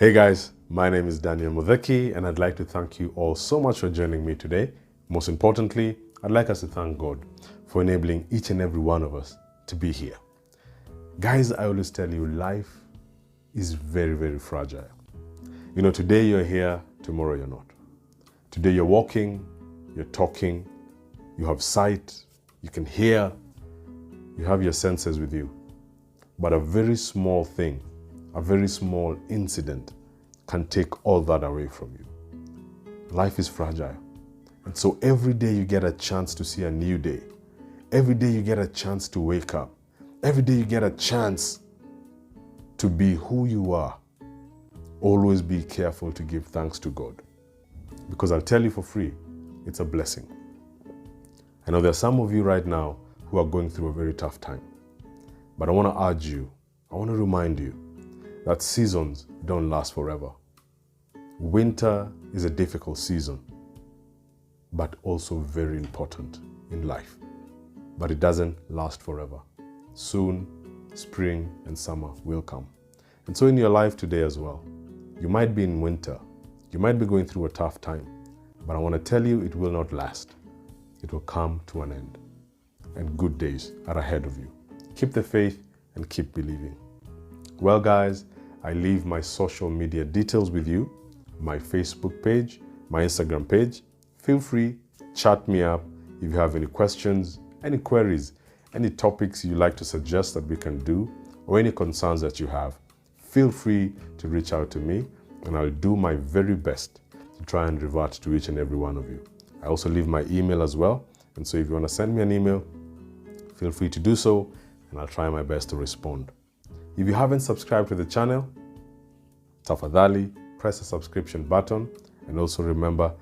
Hey guys, my name is Daniel Mudheki and I'd like to thank you all so much for joining me today. Most importantly, I'd like us to thank God for enabling each and every one of us to be here. Guys, I always tell you, life is very, very fragile. You know, today you're here, tomorrow you're not. Today you're walking, you're talking, you have sight, you can hear, you have your senses with you. But a very small thing, a very small incident can take all that away from you. Life is fragile. And so every day you get a chance to see a new day. Every day you get a chance to wake up. Every day you get a chance to be who you are. Always be careful to give thanks to God. Because I'll tell you for free, it's a blessing. I know there are some of you right now who are going through a very tough time. But I want to urge you, I want to remind you that seasons don't last forever. Winter is a difficult season, but also very important in life. But it doesn't last forever. Soon, spring and summer will come. And so in your life today as well, you might be in winter, you might be going through a tough time, but I want to tell you it will not last. It will come to an end, and good days are ahead of you. Keep the faith and keep believing. Well, guys, I leave my social media details with you, my Facebook page, my Instagram page. Feel free, chat me up if you have any questions, any queries, any topics you'd like to suggest that we can do, or any concerns that you have. Feel free to reach out to me, and I'll do my very best to try and revert to each and every one of you. I also leave my email as well, and so if you want to send me an email, feel free to do so, and I'll try my best to respond. If you haven't subscribed to the channel, tafadhali, press the subscription button and also remember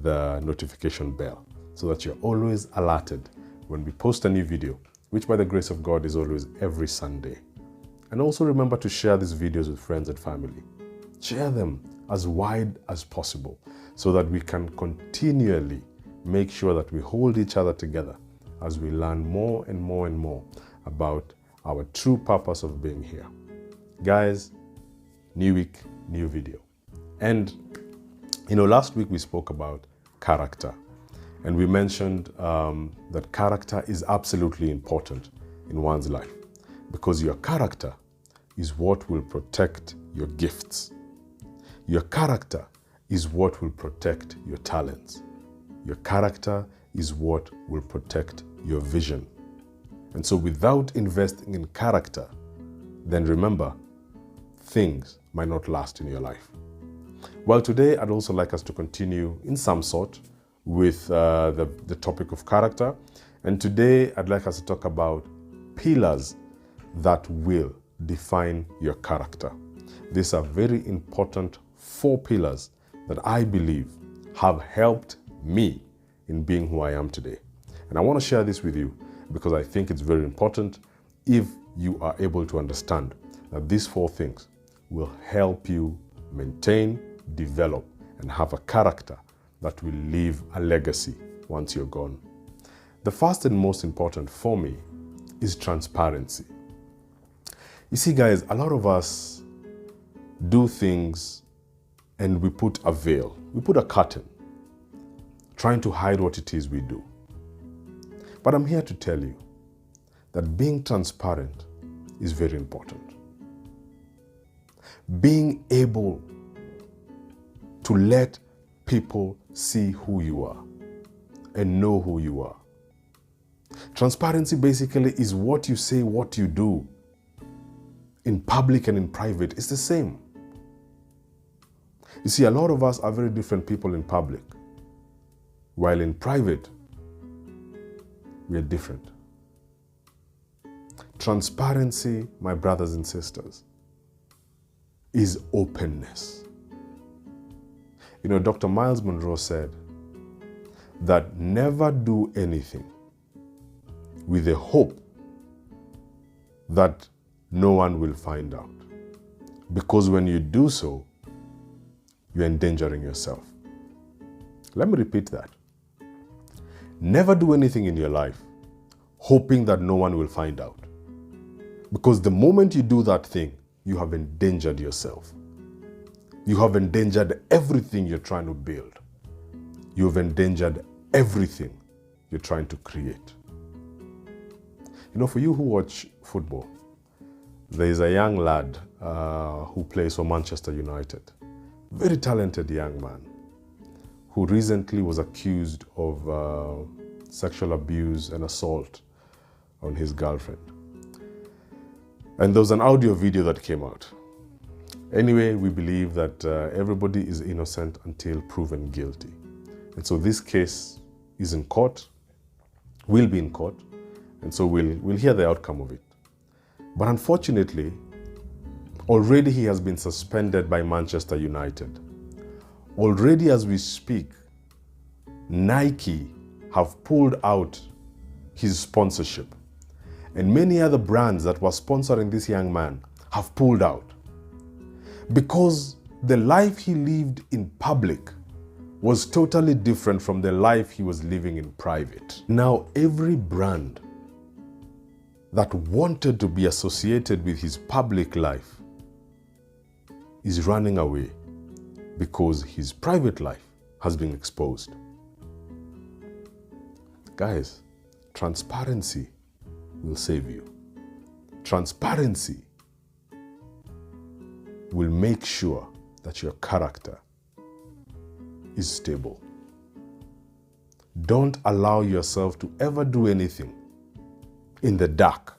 the notification bell so that you're always alerted when we post a new video, which by the grace of God is always every Sunday. And also remember to share these videos with friends and family. Share them as wide as possible so that we can continually make sure that we hold each other together as we learn more and more and more about our true purpose of being here. Guys, new week, new video. And, you know, last week we spoke about character. And we mentioned that character is absolutely important in one's life. Because your character is what will protect your gifts. Your character is what will protect your talents. Your character is what will protect your vision. And so without investing in character, then remember, things might not last in your life. Well, today I'd also like us to continue in some sort with the topic of character. And today I'd like us to talk about pillars that will define your character. These are very important 4 pillars that I believe have helped me in being who I am today. And I want to share this with you because I think it's very important if you are able to understand that these 4 things will help you maintain, develop, and have a character that will leave a legacy once you're gone. The first and most important for me is transparency. You see, guys, a lot of us do things and we put a veil, we put a curtain, trying to hide what it is we do. But I'm here to tell you that being transparent is very important. Being able to let people see who you are and know who you are. Transparency basically is what you say, what you do in public and in private. It's the same. You see, a lot of us are very different people in public, while in private, we are different. Transparency, my brothers and sisters, is openness. You know, Dr. Miles Monroe said that never do anything with the hope that no one will find out. Because when you do so, you're endangering yourself. Let me repeat that. Never do anything in your life hoping that no one will find out. Because the moment you do that thing, you have endangered yourself. You have endangered everything you're trying to build. You have endangered everything you're trying to create. You know, for you who watch football, there is a young lad who plays for Manchester United. Very talented young man who recently was accused of sexual abuse and assault on his girlfriend. And there was an audio video that came out. Anyway, we believe that everybody is innocent until proven guilty. And so this case is in court, will be in court, and so we'll hear the outcome of it. But unfortunately, already he has been suspended by Manchester United. Already as we speak, Nike have pulled out his sponsorship. And many other brands that were sponsoring this young man have pulled out. Because the life he lived in public was totally different from the life he was living in private. Now, every brand that wanted to be associated with his public life is running away because his private life has been exposed. Guys, transparency will save you. Transparency will make sure that your character is stable. Don't allow yourself to ever do anything in the dark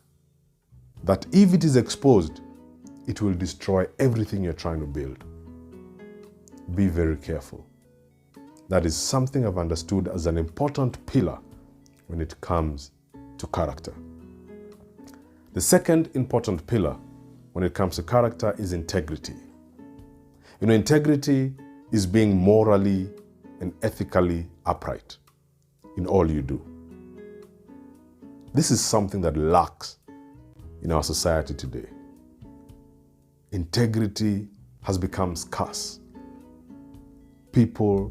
that if it is exposed, it will destroy everything you're trying to build. Be very careful. That is something I've understood as an important pillar when it comes to character. The second important pillar when it comes to character is integrity. You know, integrity is being morally and ethically upright in all you do. This is something that lacks in our society today. Integrity has become scarce. People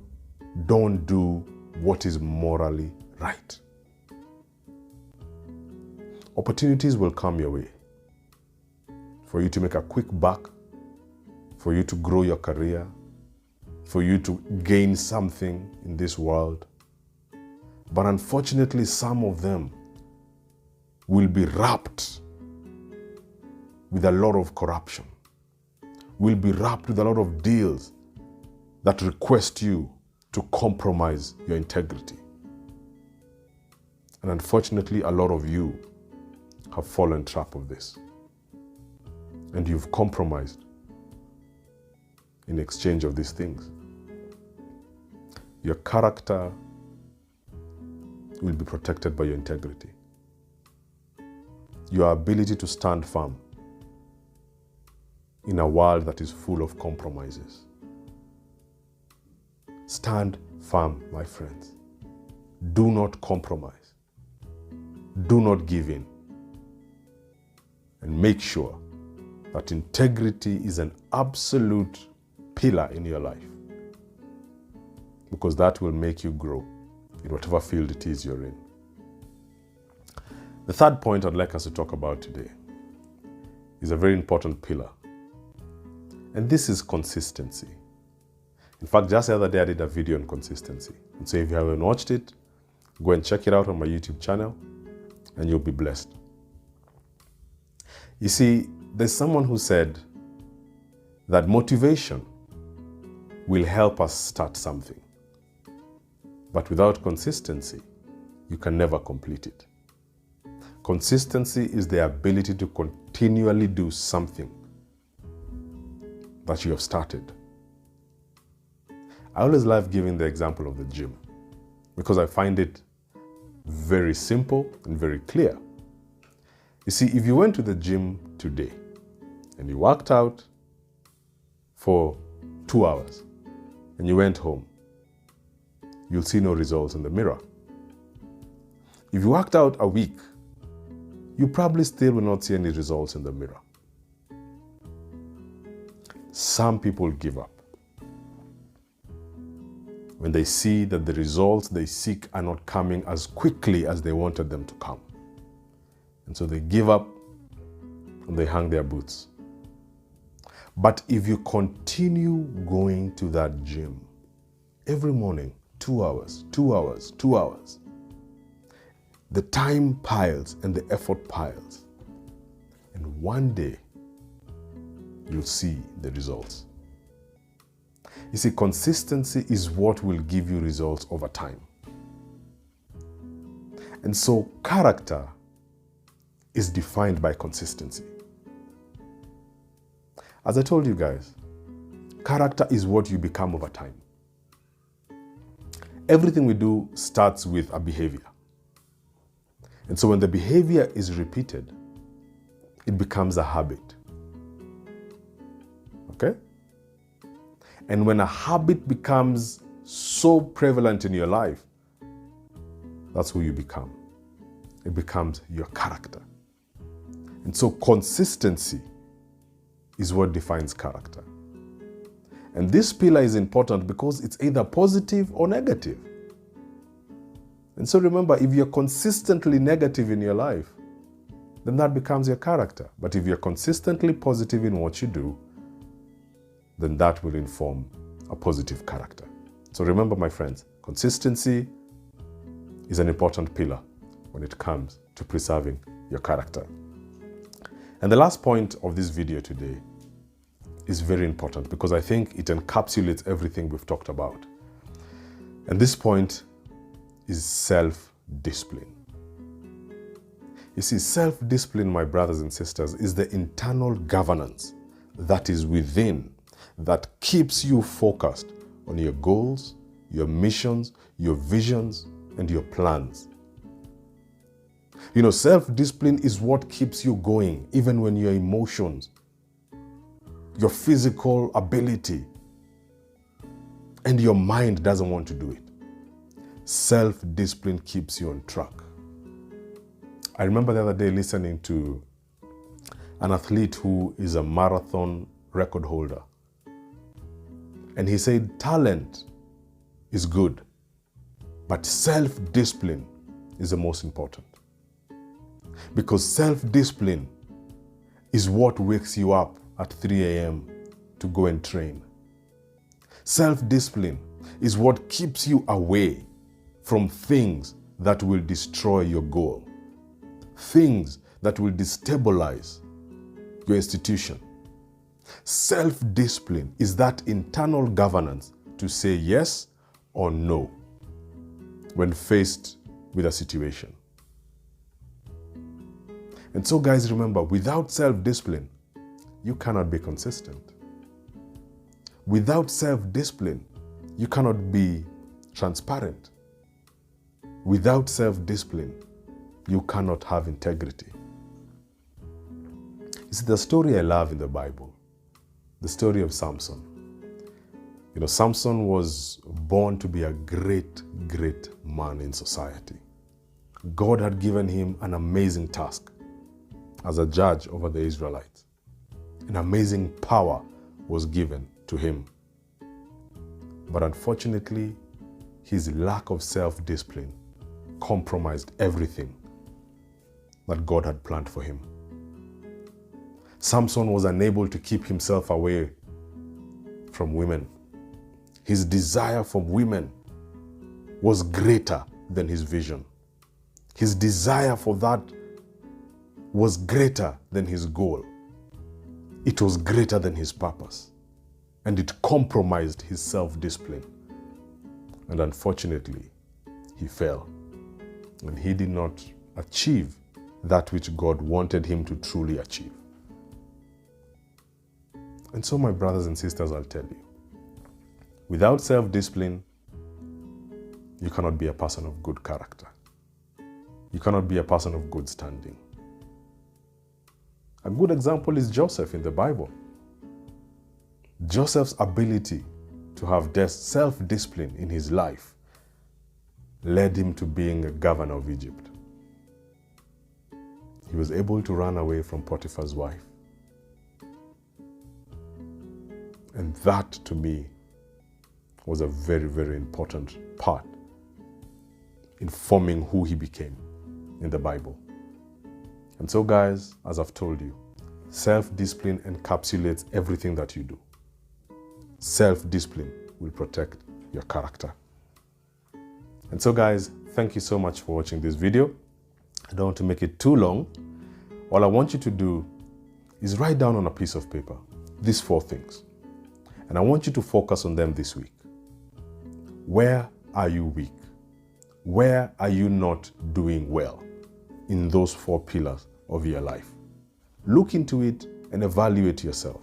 don't do what is morally right. Opportunities will come your way for you to make a quick buck, for you to grow your career, for you to gain something in this world. But unfortunately, some of them will be wrapped with a lot of corruption, will be wrapped with a lot of deals that request you to compromise your integrity. And unfortunately, a lot of you have fallen trap of this. And you've compromised in exchange of these things. Your character will be protected by your integrity. Your ability to stand firm in a world that is full of compromises. Stand firm, my friends. Do not compromise. Do not give in. And make sure that integrity is an absolute pillar in your life, because that will make you grow in whatever field it is you're in. The third point I'd like us to talk about today is a very important pillar, and this is consistency. In fact, just the other day I did a video on consistency, and so if you haven't watched it, go and check it out on my YouTube channel and you'll be blessed. You see, there's someone who said that motivation will help us start something, but without consistency, you can never complete it. Consistency is the ability to continually do something that you have started. I always love giving the example of the gym because I find it very simple and very clear. You see, if you went to the gym today and you worked out for 2 hours and you went home, you'll see no results in the mirror. If you worked out a week, you probably still will not see any results in the mirror. Some people give up when they see that the results they seek are not coming as quickly as they wanted them to come. And so they give up and they hang their boots. But if you continue going to that gym every morning, 2 hours, 2 hours, 2 hours, the time piles and the effort piles. And one day, you'll see the results. You see, consistency is what will give you results over time. And so character is defined by consistency. As I told you guys, character is what you become over time. Everything we do starts with a behavior. And so when the behavior is repeated, it becomes a habit. Okay? And when a habit becomes so prevalent in your life, that's who you become. It becomes your character. And so consistency is what defines character. And this pillar is important because it's either positive or negative. And so remember, if you're consistently negative in your life, then that becomes your character. But if you're consistently positive in what you do, then that will inform a positive character. So remember, my friends, consistency is an important pillar when it comes to preserving your character. And the last point of this video today is very important because I think it encapsulates everything we've talked about. And this point is self-discipline. You see, self-discipline, my brothers and sisters, is the internal governance that is within, that keeps you focused on your goals, your missions, your visions, and your plans. You know, self-discipline is what keeps you going, even when your emotions, your physical ability, and your mind doesn't want to do it. Self-discipline keeps you on track. I remember the other day listening to an athlete who is a marathon record holder. And he said, talent is good, but self-discipline is the most important. Because self-discipline is what wakes you up at 3 a.m. to go and train. Self-discipline is what keeps you away from things that will destroy your goal, things that will destabilize your institution. Self-discipline is that internal governance to say yes or no when faced with a situation. And so, guys, remember, without self-discipline, you cannot be consistent. Without self-discipline, you cannot be transparent. Without self-discipline, you cannot have integrity. You see, the story I love in the Bible, the story of Samson. You know, Samson was born to be a great, great man in society. God had given him an amazing task as a judge over the Israelites. An amazing power was given to him. But unfortunately, his lack of self-discipline compromised everything that God had planned for him. Samson was unable to keep himself away from women. His desire for women was greater than his vision. His desire for that was greater than his goal. It was greater than his purpose. And it compromised his self-discipline. And unfortunately, he fell. And he did not achieve that which God wanted him to truly achieve. And so, my brothers and sisters, I'll tell you, without self-discipline, you cannot be a person of good character. You cannot be a person of good standing. A good example is Joseph in the Bible. Joseph's ability to have self-discipline in his life led him to being a governor of Egypt. He was able to run away from Potiphar's wife. And that, to me, was a very, very important part in forming who he became in the Bible. And so, guys, as I've told you, Self-discipline encapsulates everything that you do. Self-discipline will protect your character. And so guys, thank you so much for watching this video. I don't want to make it too long. All I want you to do is write down on a piece of paper these 4 things. And I want you to focus on them this week. Where are you weak? Where are you not doing well in those 4 pillars of your life? Look into it and evaluate yourself.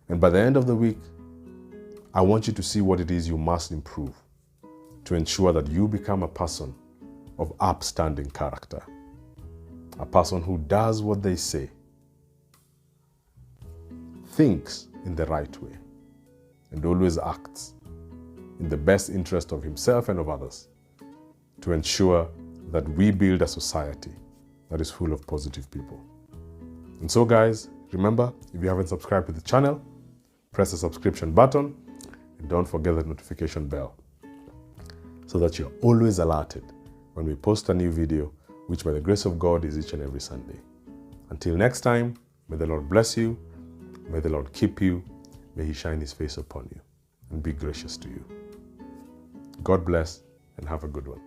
And by the end of the week, I want you to see what it is you must improve to ensure that you become a person of upstanding character. A person who does what they say, thinks in the right way, and always acts in the best interest of himself and of others to ensure that we build a society that is full of positive people. And so guys, remember, if you haven't subscribed to the channel, press the subscription button and don't forget the notification bell so that you're always alerted when we post a new video, which by the grace of God is each and every Sunday. Until next time, may the Lord bless you, may the Lord keep you, may He shine His face upon you and be gracious to you. God bless and have a good one.